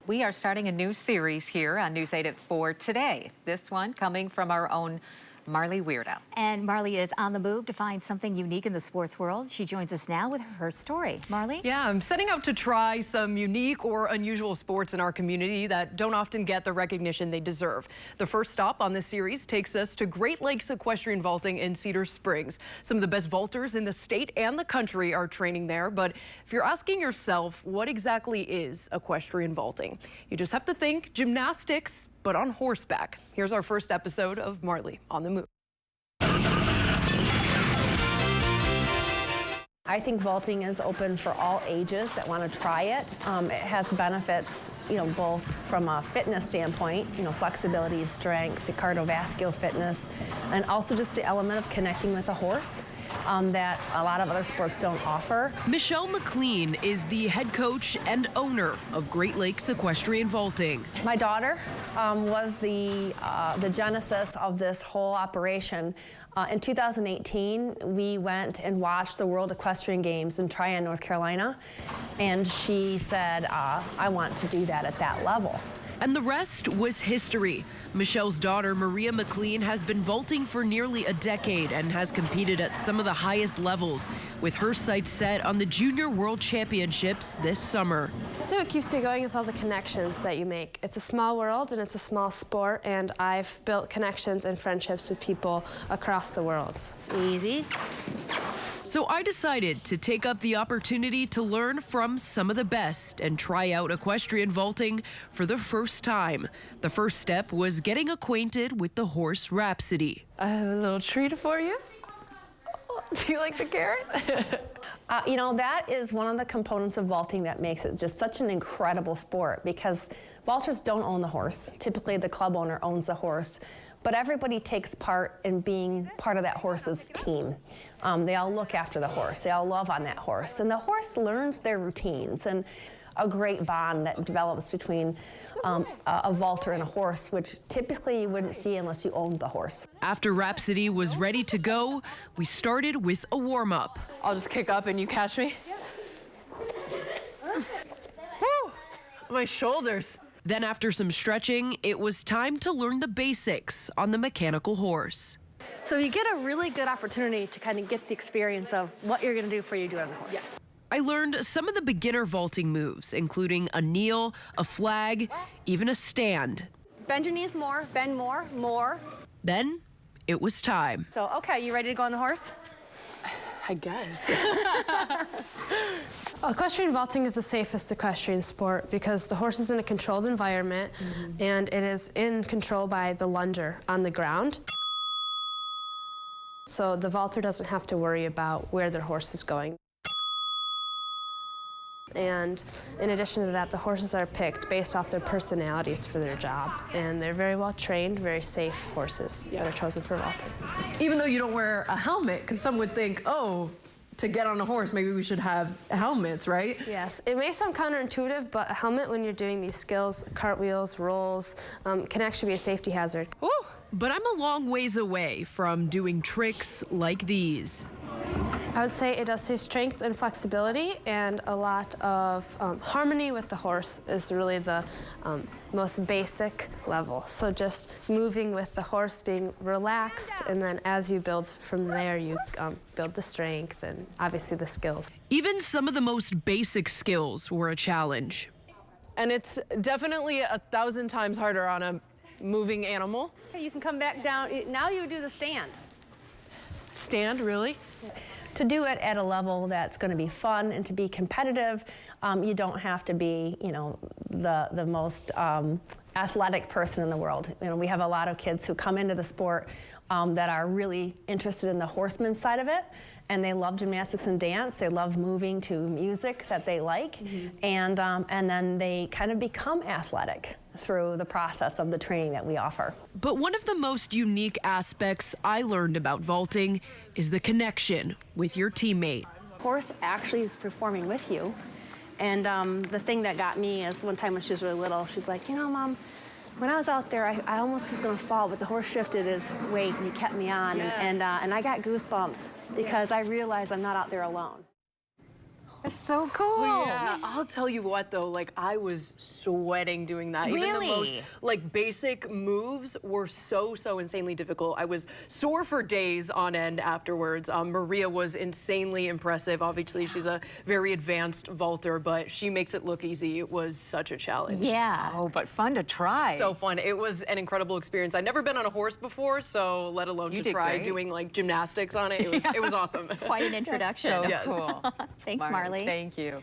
We are starting a new series here on News 8 at 4 today. This one coming from our own Marlee Weirdo. And Marlee is on the move to find something unique in the sports world. She joins us now with her story. Marlee? Yeah, I'm setting out to try some unique or unusual sports in our community that don't often get the recognition they deserve. The first stop on this series takes us to Great Lakes Equestrian Vaulting in Cedar Springs. Some of the best vaulters in the state and the country are training there. But if you're asking yourself, what exactly is equestrian vaulting? You just have to think gymnastics, but on horseback. Here's our first episode of Marlee on the Move. I think vaulting is open for all ages that want to try it. It has benefits, both from a fitness standpoint, flexibility, strength, the cardiovascular fitness, and also just the element of connecting with a horse that a lot of other sports don't offer. Michelle McLean is the head coach and owner of Great Lakes Equestrian Vaulting. My daughter was the genesis of this whole operation. In 2018, we went and watched the World Equestrian Games in Tryon, North Carolina, and she said, I want to do that at that level. And the rest was history. Michelle's daughter, Maria McLean, has been vaulting for nearly a decade and has competed at some of the highest levels, with her sights set on the Junior World Championships this summer. So what keeps me going is all the connections that you make. It's a small world and it's a small sport, and I've built connections and friendships with people across the world. Easy. So I decided to take up the opportunity to learn from some of the best and try out equestrian vaulting for the first time. The first step was getting acquainted with the horse Rhapsody. I have a little treat for you. Do you like the carrot? That is one of the components of vaulting that makes it just such an incredible sport, because vaulters don't own the horse. Typically the club owner owns the horse, but everybody takes part in being part of that horse's team. They all look after the horse. They all love on that horse. And the horse learns their routines, and a great bond that develops between a vaulter and a horse, which typically you wouldn't see unless you owned the horse. After Rhapsody was ready to go, we started with a warm-up. I'll just kick up and you catch me. Woo! My shoulders. Then after some stretching, it was time to learn the basics on the mechanical horse. So you get a really good opportunity to kind of get the experience of what you're going to do before you do it on the horse. Yes. I learned some of the beginner vaulting moves, including a kneel, a flag, even a stand. Bend your knees more, bend more, more. Then it was time. So, okay, you ready to go on the horse? I guess. Equestrian vaulting is the safest equestrian sport because the horse is in a controlled environment, and it is in control by the lunger on the ground. So the vaulter doesn't have to worry about where their horse is going. And in addition to that, the horses are picked based off their personalities for their job. And they're very well trained, very safe horses that are chosen for vaulting. Even though you don't wear a helmet, because some would think, oh, to get on a horse, maybe we should have helmets, right? Yes, it may sound counterintuitive, but a helmet when you're doing these skills, cartwheels, rolls, can actually be a safety hazard. Ooh, but I'm a long ways away from doing tricks like these. I would say it does take strength and flexibility, and a lot of harmony with the horse is really the most basic level. So just moving with the horse, being relaxed, and then as you build from there, you build the strength and obviously the skills. Even some of the most basic skills were a challenge. And it's definitely 1,000 times harder on a moving animal. Okay, you can come back down. Now you do the stand. Stand, really? To do it at a level that's going to be fun and to be competitive, you don't have to be, the most athletic person in the world. We have a lot of kids who come into the sport that are really interested in the horseman side of it, and they love gymnastics and dance. They love moving to music that they like, and then they kind of become athletic through the process of the training that we offer. But one of the most unique aspects I learned about vaulting is the connection with your teammate. Horse actually is performing with you. And the thing that got me is one time when she was really little, she's like, Mom, when I was out there, I almost was going to fall, but the horse shifted his weight and he kept me on. And I got goosebumps because I realized I'm not out there alone. That's so cool. Yeah, I'll tell you what though, like I was sweating doing that. Even the most Really? like basic moves were so insanely difficult. I was sore for days on end afterwards. Maria was insanely impressive. Obviously, she's a very advanced vaulter, but she makes it look easy. It was such a challenge. Yeah. Oh, but fun to try. So fun. It was an incredible experience. I'd never been on a horse before, so let alone You to did try great. doing like gymnastics on it. It was awesome. Quite an introduction. So Yes. cool. Thanks, Marlee. Thank you.